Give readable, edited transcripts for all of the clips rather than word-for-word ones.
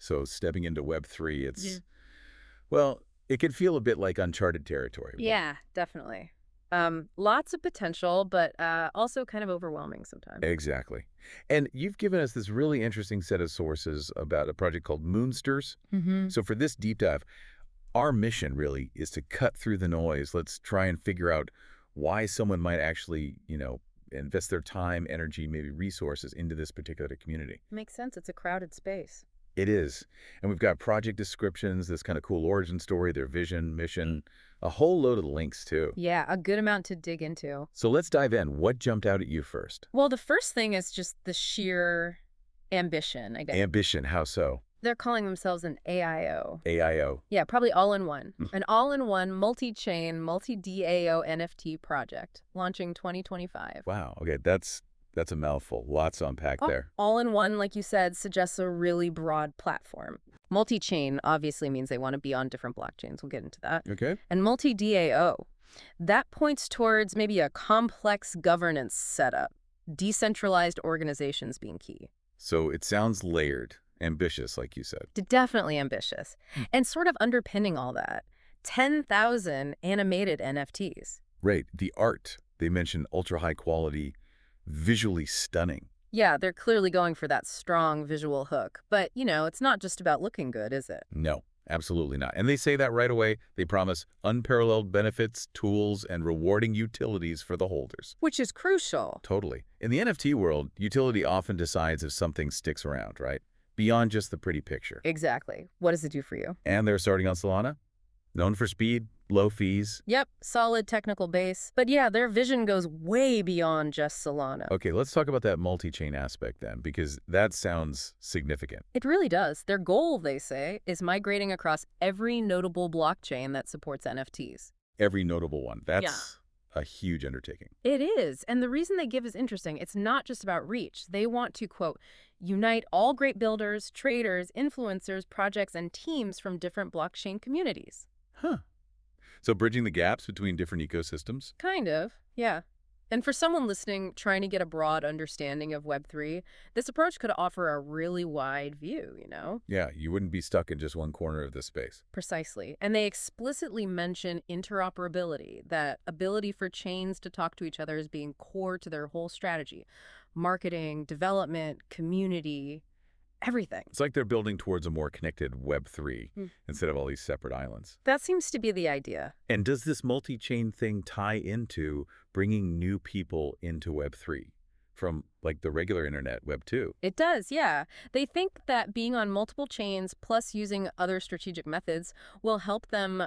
So stepping into Web3, Yeah. well, it can feel a bit like uncharted territory. Yeah, definitely. Lots of potential, but also kind of overwhelming sometimes. Exactly. And you've given us this really interesting set of sources about a project called Moonsters. Mm-hmm. So for this deep dive, our mission really is to cut through the noise. Let's try and figure out why someone might actually, invest their time, energy, maybe resources into this particular community. Makes sense. It's a crowded space. It is. And we've got project descriptions, this kind of cool origin story, their vision, mission, a whole load of links too. Yeah, a good amount to dig into. So let's dive in. What jumped out at you first? Well, the first thing is just the sheer ambition, I guess. Ambition, how so? They're calling themselves an AIO. AIO. Yeah, probably all-in-one. An all-in-one, multi-chain, multi-DAO NFT project launching 2025. Wow. Okay, that's a mouthful. Lots to unpack there. All-in-one, like you said, suggests a really broad platform. Multi-chain obviously means they want to be on different blockchains. We'll get into that. Okay. And multi-DAO, that points towards maybe a complex governance setup, decentralized organizations being key. So it sounds layered, ambitious, like you said. Definitely ambitious. And sort of underpinning all that, 10,000 animated NFTs. Right. The art. They mentioned ultra high quality, visually stunning. Yeah, they're clearly going for that strong visual hook. But, it's not just about looking good, is it? No, absolutely not. And they say that right away. They promise unparalleled benefits, tools, and rewarding utilities for the holders. Which is crucial. Totally. In the NFT world, utility often decides if something sticks around, right? Beyond just the pretty picture. Exactly. What does it do for you? And they're starting on Solana, known for speed, low fees. Yep, solid technical base. But yeah, their vision goes way beyond just Solana. Okay, let's talk about that multi-chain aspect then, because that sounds significant. It really does. Their goal, they say, is migrating across every notable blockchain that supports NFTs. Every notable one. That's a huge undertaking. It is. And the reason they give is interesting. It's not just about reach. They want to, quote, unite all great builders, traders, influencers, projects, and teams from different blockchain communities. Huh. So bridging the gaps between different ecosystems? Kind of, yeah. And for someone listening, trying to get a broad understanding of Web3, this approach could offer a really wide view, Yeah, you wouldn't be stuck in just one corner of the space. Precisely. And they explicitly mention interoperability, that ability for chains to talk to each other as being core to their whole strategy. Marketing, development, community, everything. It's like they're building towards a more connected Web3 instead of all these separate islands. That seems to be the idea. And does this multi-chain thing tie into bringing new people into Web3 from like the regular internet, Web2? It does, yeah. They think that being on multiple chains plus using other strategic methods will help them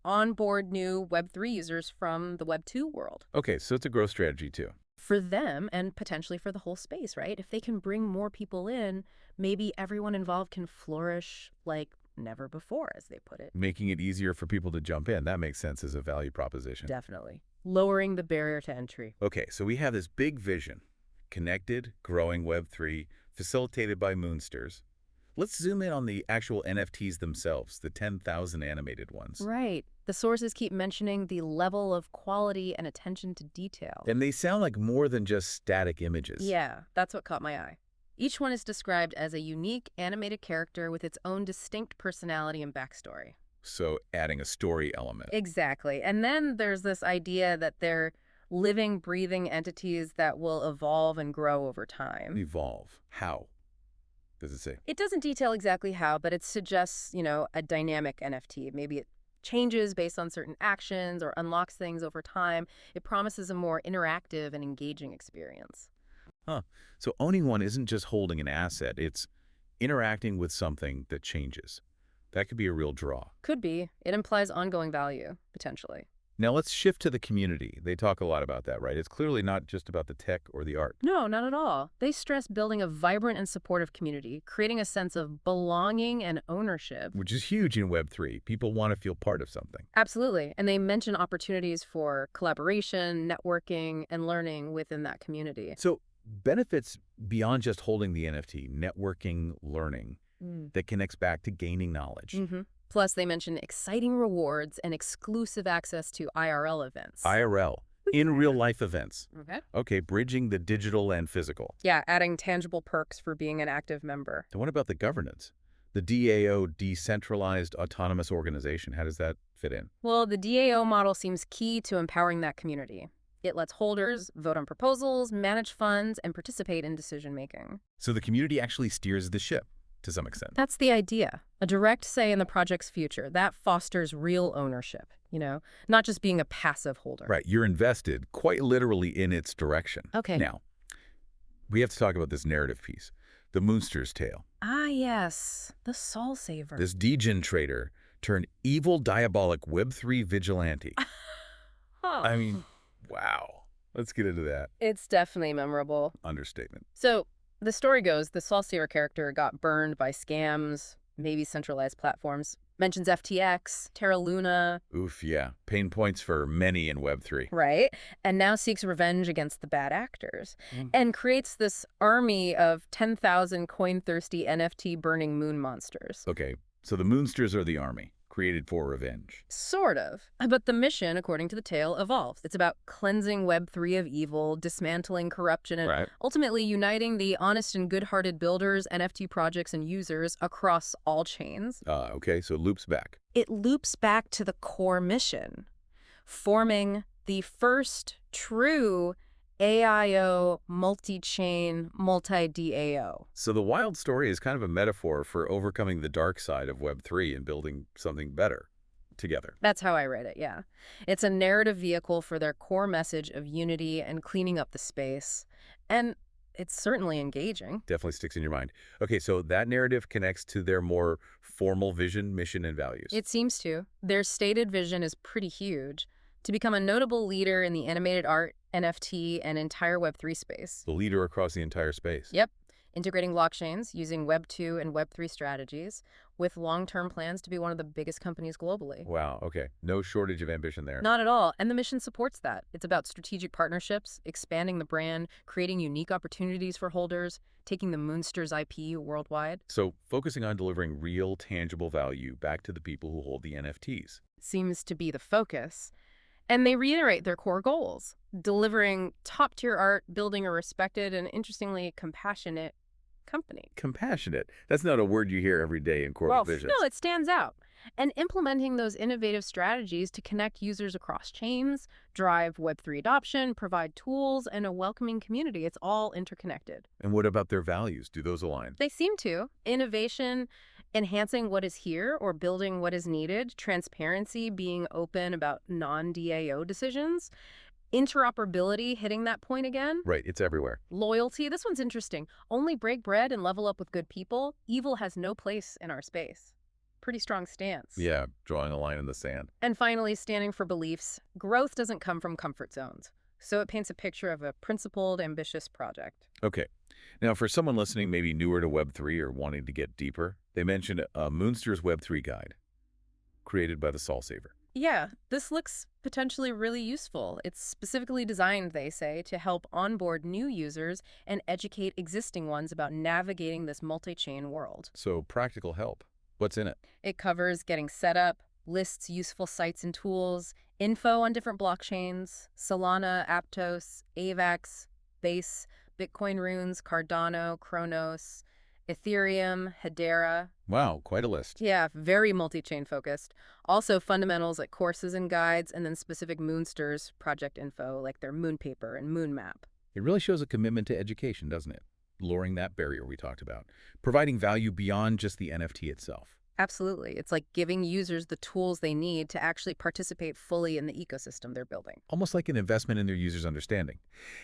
onboard new Web3 users from the Web2 world. Okay, so it's a growth strategy too. For them and potentially for the whole space, right? If they can bring more people in, maybe everyone involved can flourish like never before, as they put it. Making it easier for people to jump in. That makes sense as a value proposition. Definitely. Lowering the barrier to entry. Okay, so we have this big vision. Connected, growing Web3, facilitated by Moonsters. Let's zoom in on the actual NFTs themselves, the 10,000 animated ones. Right. The sources keep mentioning the level of quality and attention to detail. And they sound like more than just static images. Yeah, that's what caught my eye. Each one is described as a unique animated character with its own distinct personality and backstory. So adding a story element. Exactly. And then there's this idea that they're living, breathing entities that will evolve and grow over time. Evolve. How? Does it say? It doesn't detail exactly how, but it suggests, a dynamic NFT. Maybe it changes based on certain actions or unlocks things over time. It promises a more interactive and engaging experience. Huh. So owning one isn't just holding an asset, it's interacting with something that changes. That could be a real draw. Could be. It implies ongoing value, potentially. Now let's shift to the community. They talk a lot about that, right? It's clearly not just about the tech or the art. No, not at all. They stress building a vibrant and supportive community, creating a sense of belonging and ownership. Which is huge in Web3. People want to feel part of something. Absolutely. And they mention opportunities for collaboration, networking, and learning within that community. So benefits beyond just holding the NFT, networking, learning, that connects back to gaining knowledge. Plus, they mention exciting rewards and exclusive access to IRL events. IRL, in real life events. Okay. Okay, bridging the digital and physical. Yeah, adding tangible perks for being an active member. And what about the governance? The DAO, decentralized autonomous organization, how does that fit in? Well, the DAO model seems key to empowering that community. It lets holders vote on proposals, manage funds, and participate in decision-making. So the community actually steers the ship to some extent. That's the idea. A direct say in the project's future. That fosters real ownership, not just being a passive holder. Right, you're invested quite literally in its direction. Okay. Now, we have to talk about this narrative piece, the Moonsters tale. Ah, yes. The soul saver. This degen trader turned evil, diabolic Web3 vigilante. I mean, wow. Let's get into that. It's definitely memorable. Understatement. So, the story goes, the soul saver character got burned by scams, maybe centralized platforms. Mentions FTX, Terra Luna. Oof, yeah. Pain points for many in Web3. Right? And now seeks revenge against the bad actors. And creates this army of 10,000 coin-thirsty NFT-burning moon monsters. Okay, so the Moonsters are the army, created for revenge. Sort of. But the mission, according to the tale, evolves. It's about cleansing Web3 of evil, dismantling corruption, and ultimately uniting the honest and good-hearted builders, NFT projects, and users across all chains. Okay, so it loops back. It loops back to the core mission, forming the first true AIO, multi-chain, multi-DAO. So the wild story is kind of a metaphor for overcoming the dark side of Web3 and building something better together. That's how I read it, yeah. It's a narrative vehicle for their core message of unity and cleaning up the space. And it's certainly engaging. Definitely sticks in your mind. Okay, so that narrative connects to their more formal vision, mission, and values. It seems to. Their stated vision is pretty huge. To become a notable leader in the animated art, NFT, and entire Web3 space. The leader across the entire space. Yep. Integrating blockchains using Web2 and Web3 strategies with long-term plans to be one of the biggest companies globally. Wow, okay. No shortage of ambition there. Not at all. And the mission supports that. It's about strategic partnerships, expanding the brand, creating unique opportunities for holders, taking the Moonsters IP worldwide. So focusing on delivering real, tangible value back to the people who hold the NFTs. Seems to be the focus. And they reiterate their core goals, delivering top-tier art, building a respected and, interestingly, compassionate company. Compassionate. That's not a word you hear every day in corporate visions. No, it stands out. And implementing those innovative strategies to connect users across chains, drive Web3 adoption, provide tools, and a welcoming community. It's all interconnected. And what about their values? Do those align? They seem to. Innovation, enhancing what is here or building what is needed, transparency, being open about non-DAO decisions, interoperability, hitting that point again. Right, it's everywhere. Loyalty, this one's interesting. Only break bread and level up with good people. Evil has no place in our space. Pretty strong stance. Yeah, drawing a line in the sand. And finally, standing for beliefs. Growth doesn't come from comfort zones. So it paints a picture of a principled, ambitious project. Okay. Now, for someone listening maybe newer to Web3 or wanting to get deeper, they mentioned a Moonsters Web3 guide created by the Soul Saver. Yeah, this looks potentially really useful. It's specifically designed, they say, to help onboard new users and educate existing ones about navigating this multi-chain world. So practical help. What's in it? It covers getting set up, lists useful sites and tools, info on different blockchains, Solana, Aptos, AVAX, Base, Bitcoin runes, Cardano, Kronos, Ethereum, Hedera. Wow, quite a list. Yeah, very multi-chain focused. Also fundamentals like courses and guides, and then specific Moonsters project info like their moon paper and moon map. It really shows a commitment to education, doesn't it? Lowering that barrier we talked about. Providing value beyond just the NFT itself. Absolutely. It's like giving users the tools they need to actually participate fully in the ecosystem they're building. Almost like an investment in their users' understanding.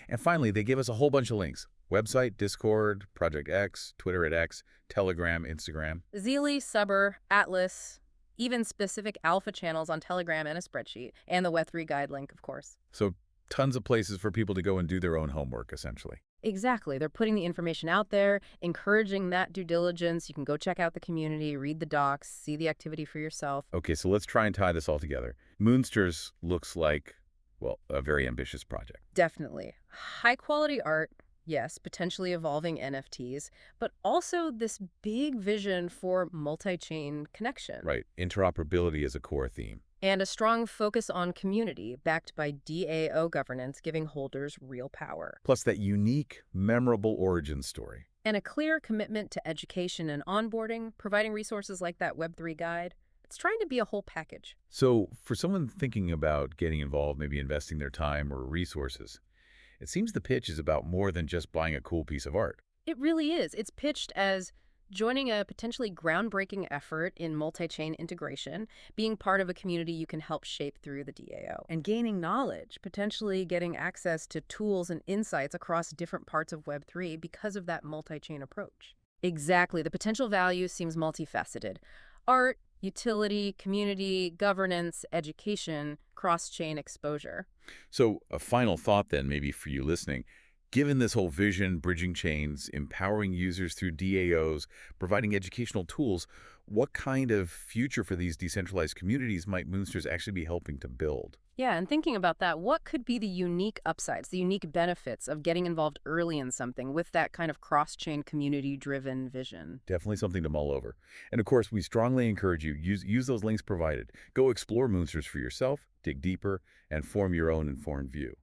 And finally, they give us a whole bunch of links. Website, Discord, Project X, Twitter at X, Telegram, Instagram. Zeely, Subber, Atlas, even specific alpha channels on Telegram and a spreadsheet, and the Web3 guide link, of course. So tons of places for people to go and do their own homework, essentially. Exactly. They're putting the information out there, encouraging that due diligence. You can go check out the community, read the docs, see the activity for yourself. Okay, so let's try and tie this all together. Moonsters looks like, well, a very ambitious project. Definitely. High-quality art, yes, potentially evolving NFTs, but also this big vision for multi-chain connection. Right. Interoperability is a core theme. And a strong focus on community, backed by DAO governance, giving holders real power. Plus that unique, memorable origin story. And a clear commitment to education and onboarding, providing resources like that Web3 guide. It's trying to be a whole package. So for someone thinking about getting involved, maybe investing their time or resources, it seems the pitch is about more than just buying a cool piece of art. It really is. It's pitched as joining a potentially groundbreaking effort in multi-chain integration, being part of a community you can help shape through the DAO, and gaining knowledge, potentially getting access to tools and insights across different parts of Web3 because of that multi-chain approach. Exactly. The potential value seems multifaceted. Art, utility, community, governance, education, cross-chain exposure. So a final thought then, maybe for you listening, given this whole vision, bridging chains, empowering users through DAOs, providing educational tools, what kind of future for these decentralized communities might Moonsters actually be helping to build? Yeah, and thinking about that, what could be the unique upsides, the unique benefits of getting involved early in something with that kind of cross-chain community-driven vision? Definitely something to mull over. And of course, we strongly encourage you, use those links provided. Go explore Moonsters for yourself, dig deeper, and form your own informed view.